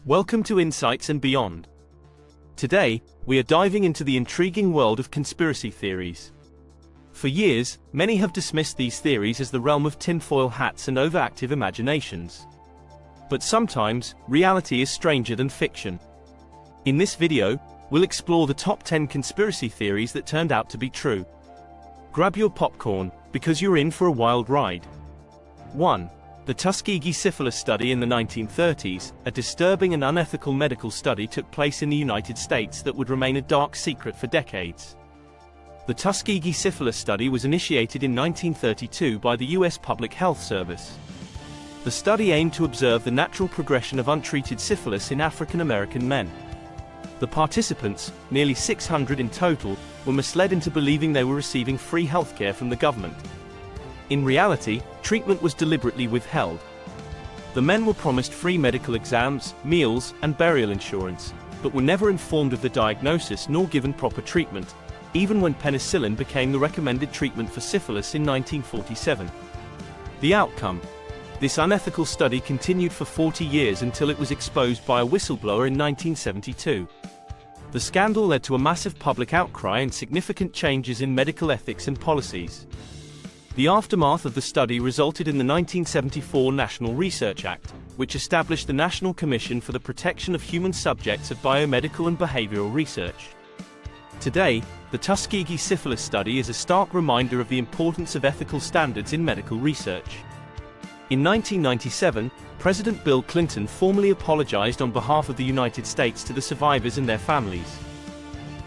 Welcome to Insights and Beyond. Today, we are diving into the intriguing world of conspiracy theories. For years, many have dismissed these theories as the realm of tinfoil hats and overactive imaginations. But sometimes, reality is stranger than fiction. In this video, we'll explore the top 10 conspiracy theories that turned out to be true. Grab your popcorn, because you're in for a wild ride. 1. The Tuskegee syphilis study in the 1930s, a disturbing and unethical medical study took place in the United States that would remain a dark secret for decades. The Tuskegee syphilis study was initiated in 1932 by the U.S. Public Health Service. The study aimed to observe the natural progression of untreated syphilis in African American men. The participants, nearly 600 in total, were misled into believing they were receiving free healthcare from the government. In reality, treatment was deliberately withheld. The men were promised free medical exams, meals, and burial insurance, but were never informed of the diagnosis nor given proper treatment, even when penicillin became the recommended treatment for syphilis in 1947. The outcome: this unethical study continued for 40 years until it was exposed by a whistleblower in 1972. The scandal led to a massive public outcry and significant changes in medical ethics and policies. The aftermath of the study resulted in the 1974 National Research Act, which established the National Commission for the Protection of Human Subjects of Biomedical and Behavioral Research. Today, the Tuskegee syphilis study is a stark reminder of the importance of ethical standards in medical research. In 1997, President Bill Clinton formally apologized on behalf of the United States to the survivors and their families.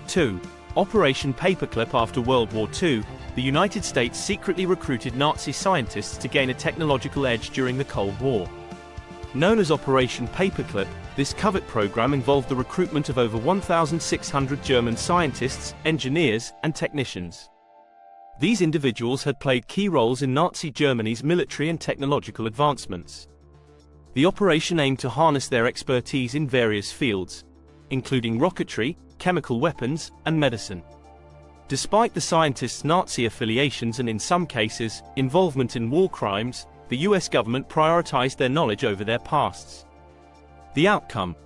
2. Operation Paperclip. After World War II, the United States secretly recruited Nazi scientists to gain a technological edge during the Cold War. Known as Operation Paperclip, this covert program involved the recruitment of over 1,600 German scientists, engineers, and technicians. These individuals had played key roles in Nazi Germany's military and technological advancements. The operation aimed to harness their expertise in various fields, including rocketry, chemical weapons, and medicine. Despite the scientists' Nazi affiliations and in some cases, involvement in war crimes, the US government prioritized their knowledge over their pasts. The outcome: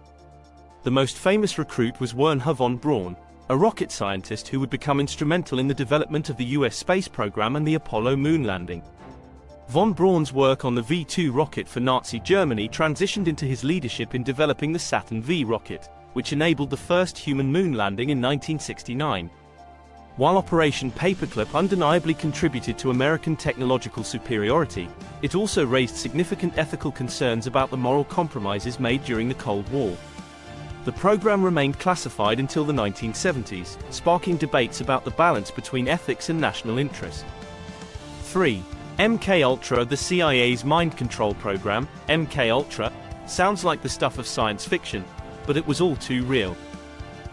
the most famous recruit was Wernher von Braun, a rocket scientist who would become instrumental in the development of the US space program and the Apollo moon landing. Von Braun's work on the V-2 rocket for Nazi Germany transitioned into his leadership in developing the Saturn V rocket, which enabled the first human moon landing in 1969. While Operation Paperclip undeniably contributed to American technological superiority, it also raised significant ethical concerns about the moral compromises made during the Cold War. The program remained classified until the 1970s, sparking debates about the balance between ethics and national interest. 3. MK-Ultra. The CIA's mind control program, MK-Ultra, sounds like the stuff of science fiction, but it was all too real.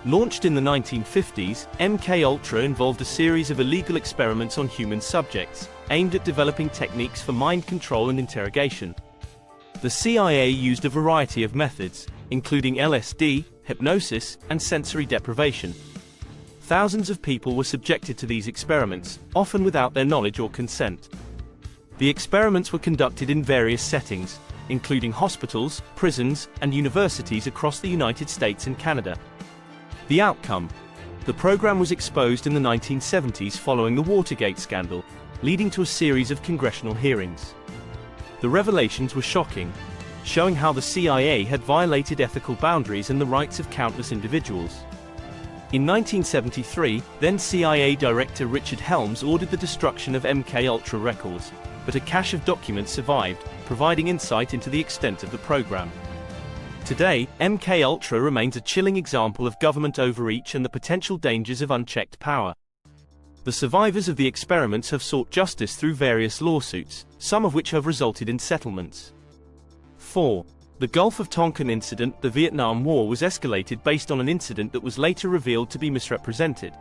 Launched in the 1950s, MK-Ultra involved a series of illegal experiments on human subjects, aimed at developing techniques for mind control and interrogation. The CIA used a variety of methods, including LSD, hypnosis, and sensory deprivation. Thousands of people were subjected to these experiments, often without their knowledge or consent. The experiments were conducted in various settings, including hospitals, prisons, and universities across the United States and Canada. The outcome: the program was exposed in the 1970s following the Watergate scandal, leading to a series of congressional hearings. The revelations were shocking, showing how the CIA had violated ethical boundaries and the rights of countless individuals. In 1973, then CIA Director Richard Helms ordered the destruction of MK-Ultra records, but a cache of documents survived, providing insight into the extent of the program. Today, MK-Ultra remains a chilling example of government overreach and the potential dangers of unchecked power. The survivors of the experiments have sought justice through various lawsuits, some of which have resulted in settlements. 4. The Gulf of Tonkin incident. The Vietnam War was escalated based on an incident that was later revealed to be misrepresented.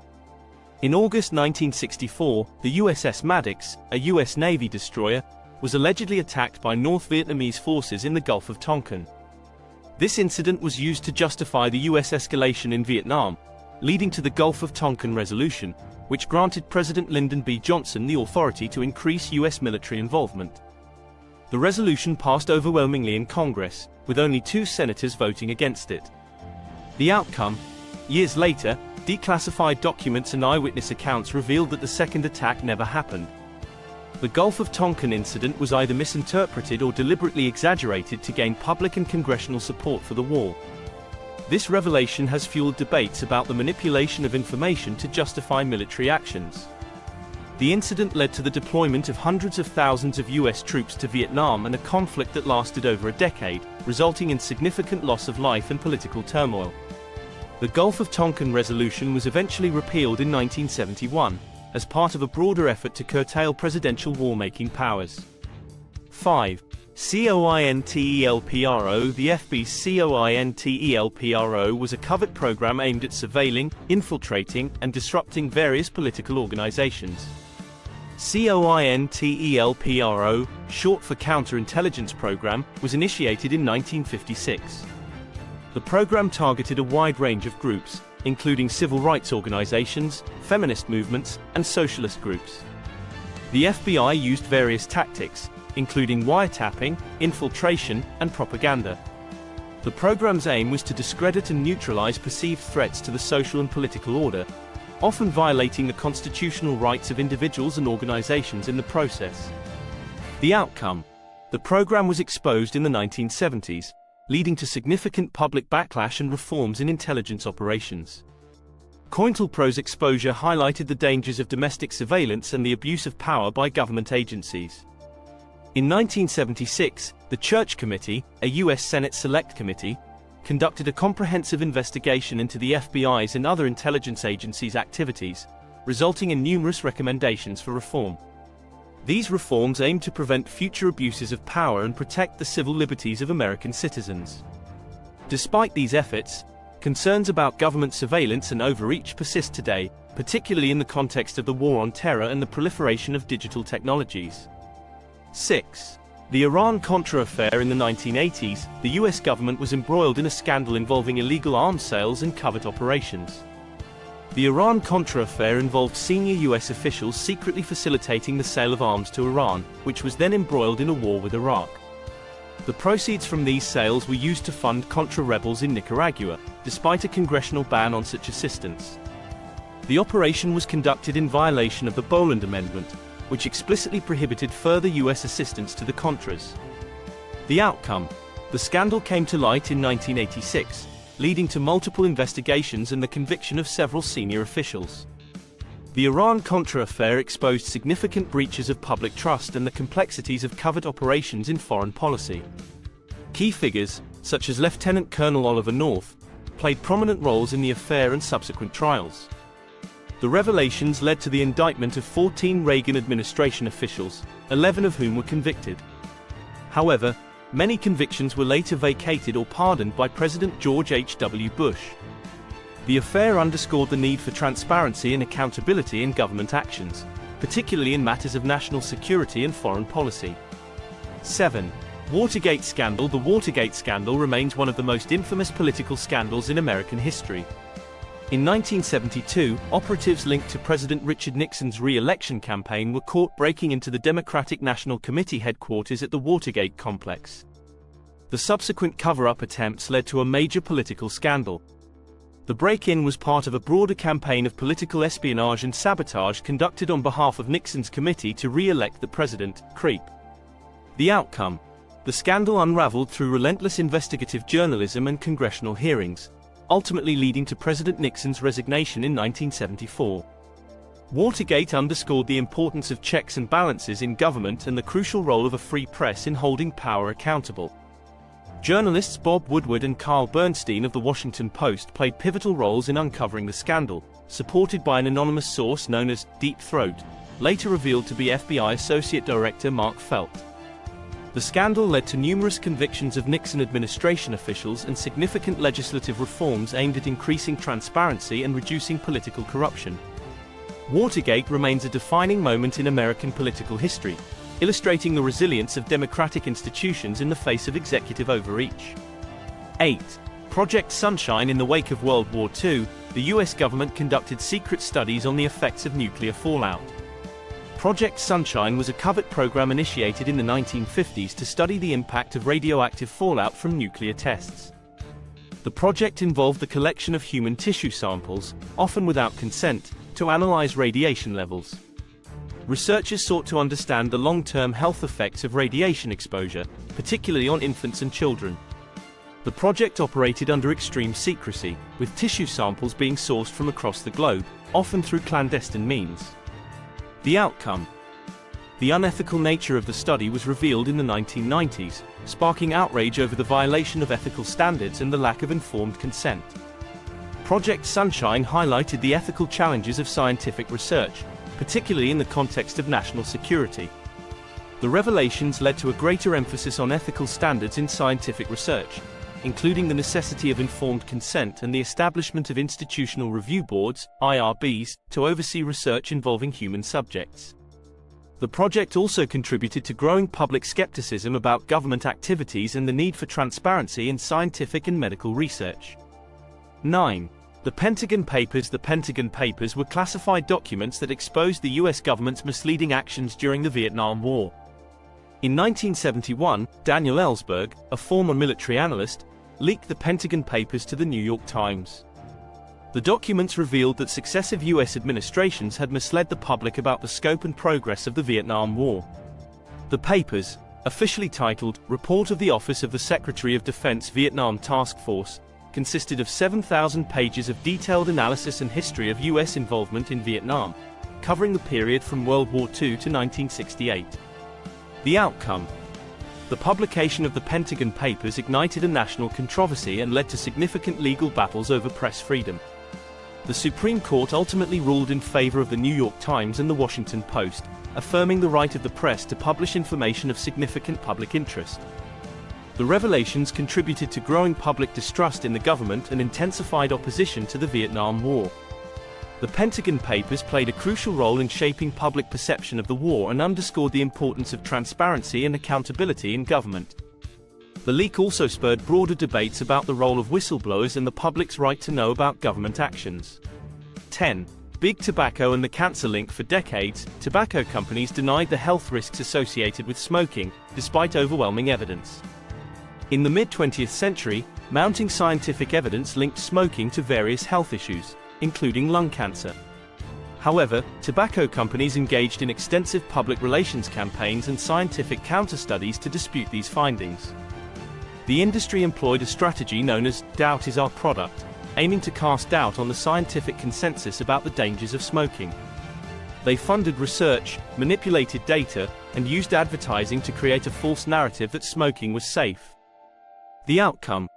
In August 1964, the USS Maddox, a US Navy destroyer, was allegedly attacked by North Vietnamese forces in the Gulf of Tonkin. This incident was used to justify the US escalation in Vietnam, leading to the Gulf of Tonkin Resolution, which granted President Lyndon B. Johnson the authority to increase US military involvement. The resolution passed overwhelmingly in Congress, with only 2 senators voting against it. The outcome? Years later, declassified documents and eyewitness accounts revealed that the second attack never happened. The Gulf of Tonkin incident was either misinterpreted or deliberately exaggerated to gain public and congressional support for the war. This revelation has fueled debates about the manipulation of information to justify military actions. The incident led to the deployment of hundreds of thousands of US troops to Vietnam and a conflict that lasted over a decade, resulting in significant loss of life and political turmoil. The Gulf of Tonkin resolution was eventually repealed in 1971, as part of a broader effort to curtail presidential war-making powers. 5. COINTELPRO. The FB's COINTELPRO was a covert program aimed at surveilling, infiltrating, and disrupting various political organizations. COINTELPRO, short for Counterintelligence Program, was initiated in 1956. The program targeted a wide range of groups, including civil rights organizations, feminist movements, and socialist groups. The FBI used various tactics, including wiretapping, infiltration, and propaganda. The program's aim was to discredit and neutralize perceived threats to the social and political order, often violating the constitutional rights of individuals and organizations in the process. The outcome? The program was exposed in the 1970s, leading to significant public backlash and reforms in intelligence operations. COINTELPRO's exposure highlighted the dangers of domestic surveillance and the abuse of power by government agencies. In 1976, the Church Committee, a U.S. Senate Select Committee, conducted a comprehensive investigation into the FBI's and other intelligence agencies' activities, resulting in numerous recommendations for reform. These reforms aim to prevent future abuses of power and protect the civil liberties of American citizens. Despite these efforts, concerns about government surveillance and overreach persist today, particularly in the context of the War on Terror and the proliferation of digital technologies. 6. The Iran-Contra affair. In the 1980s, the US government was embroiled in a scandal involving illegal arms sales and covert operations. The Iran-Contra affair involved senior US officials secretly facilitating the sale of arms to Iran, which was then embroiled in a war with Iraq. The proceeds from these sales were used to fund Contra rebels in Nicaragua, despite a congressional ban on such assistance. The operation was conducted in violation of the Boland Amendment, which explicitly prohibited further US assistance to the Contras. The outcome? The scandal came to light in 1986, leading to multiple investigations and the conviction of several senior officials. The Iran-Contra affair exposed significant breaches of public trust and the complexities of covert operations in foreign policy. Key figures, such as Lieutenant Colonel Oliver North, played prominent roles in the affair and subsequent trials. The revelations led to the indictment of 14 Reagan administration officials, 11 of whom were convicted. However, many convictions were later vacated or pardoned by President George H.W. Bush. The affair underscored the need for transparency and accountability in government actions, particularly in matters of national security and foreign policy. 7. Watergate scandal. The Watergate scandal remains one of the most infamous political scandals in American history. In 1972, operatives linked to President Richard Nixon's re-election campaign were caught breaking into the Democratic National Committee headquarters at the Watergate complex. The subsequent cover-up attempts led to a major political scandal. The break-in was part of a broader campaign of political espionage and sabotage conducted on behalf of Nixon's committee to re-elect the president, CREEP. The outcome? The scandal unraveled through relentless investigative journalism and congressional hearings, ultimately leading to President Nixon's resignation in 1974. Watergate underscored the importance of checks and balances in government and the crucial role of a free press in holding power accountable. Journalists Bob Woodward and Carl Bernstein of The Washington Post played pivotal roles in uncovering the scandal, supported by an anonymous source known as Deep Throat, later revealed to be FBI Associate Director Mark Felt. The scandal led to numerous convictions of Nixon administration officials and significant legislative reforms aimed at increasing transparency and reducing political corruption. Watergate remains a defining moment in American political history, illustrating the resilience of democratic institutions in the face of executive overreach. 8. Project Sunshine. In the wake of World War II, the US government conducted secret studies on the effects of nuclear fallout. Project Sunshine was a covert program initiated in the 1950s to study the impact of radioactive fallout from nuclear tests. The project involved the collection of human tissue samples, often without consent, to analyze radiation levels. Researchers sought to understand the long-term health effects of radiation exposure, particularly on infants and children. The project operated under extreme secrecy, with tissue samples being sourced from across the globe, often through clandestine means. The outcome: the unethical nature of the study was revealed in the 1990s, sparking outrage over the violation of ethical standards and the lack of informed consent. Project Sunshine highlighted the ethical challenges of scientific research, particularly in the context of national security. The revelations led to a greater emphasis on ethical standards in scientific research, including the necessity of informed consent and the establishment of institutional review boards, IRBs, to oversee research involving human subjects. The project also contributed to growing public skepticism about government activities and the need for transparency in scientific and medical research. 9. The Pentagon Papers. The Pentagon Papers were classified documents that exposed the US government's misleading actions during the Vietnam War. In 1971, Daniel Ellsberg, a former military analyst, leaked the Pentagon Papers to the New York Times. The documents revealed that successive US administrations had misled the public about the scope and progress of the Vietnam War. The papers, officially titled Report of the Office of the Secretary of Defense Vietnam Task Force, consisted of 7,000 pages of detailed analysis and history of US involvement in Vietnam, covering the period from World War II to 1968. The outcome: the publication of the Pentagon Papers ignited a national controversy and led to significant legal battles over press freedom. The Supreme Court ultimately ruled in favor of the New York Times and the Washington Post, affirming the right of the press to publish information of significant public interest. The revelations contributed to growing public distrust in the government and intensified opposition to the Vietnam War. The Pentagon Papers played a crucial role in shaping public perception of the war and underscored the importance of transparency and accountability in government. The leak also spurred broader debates about the role of whistleblowers and the public's right to know about government actions. 10. Big Tobacco and the cancer link. For decades, tobacco companies denied the health risks associated with smoking, despite overwhelming evidence. In the mid-20th century, mounting scientific evidence linked smoking to various health issues, including lung cancer. However, tobacco companies engaged in extensive public relations campaigns and scientific counter-studies to dispute these findings. The industry employed a strategy known as "doubt is our product," aiming to cast doubt on the scientific consensus about the dangers of smoking. They funded research, manipulated data, and used advertising to create a false narrative that smoking was safe. The outcome: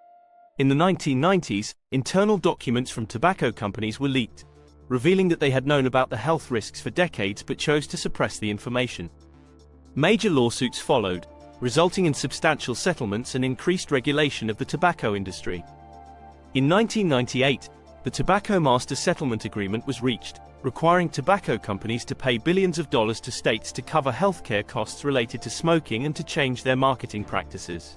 in the 1990s, internal documents from tobacco companies were leaked, revealing that they had known about the health risks for decades but chose to suppress the information. Major lawsuits followed, resulting in substantial settlements and increased regulation of the tobacco industry. In 1998, the Tobacco Master Settlement Agreement was reached, requiring tobacco companies to pay billions of dollars to states to cover healthcare costs related to smoking and to change their marketing practices.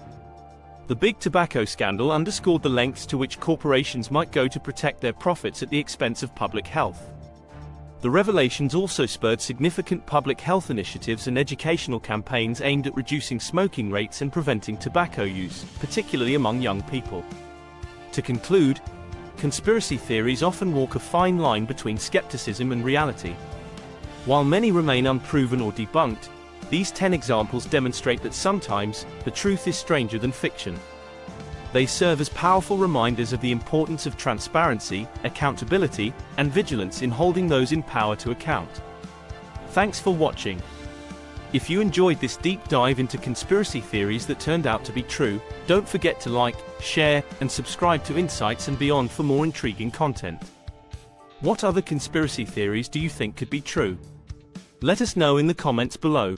The Big Tobacco scandal underscored the lengths to which corporations might go to protect their profits at the expense of public health. The revelations also spurred significant public health initiatives and educational campaigns aimed at reducing smoking rates and preventing tobacco use, particularly among young people. To conclude, conspiracy theories often walk a fine line between skepticism and reality. While many remain unproven or debunked, these 10 examples demonstrate that sometimes, the truth is stranger than fiction. They serve as powerful reminders of the importance of transparency, accountability, and vigilance in holding those in power to account. Thanks for watching. If you enjoyed this deep dive into conspiracy theories that turned out to be true, don't forget to like, share, and subscribe to Insights and Beyond for more intriguing content. What other conspiracy theories do you think could be true? Let us know in the comments below.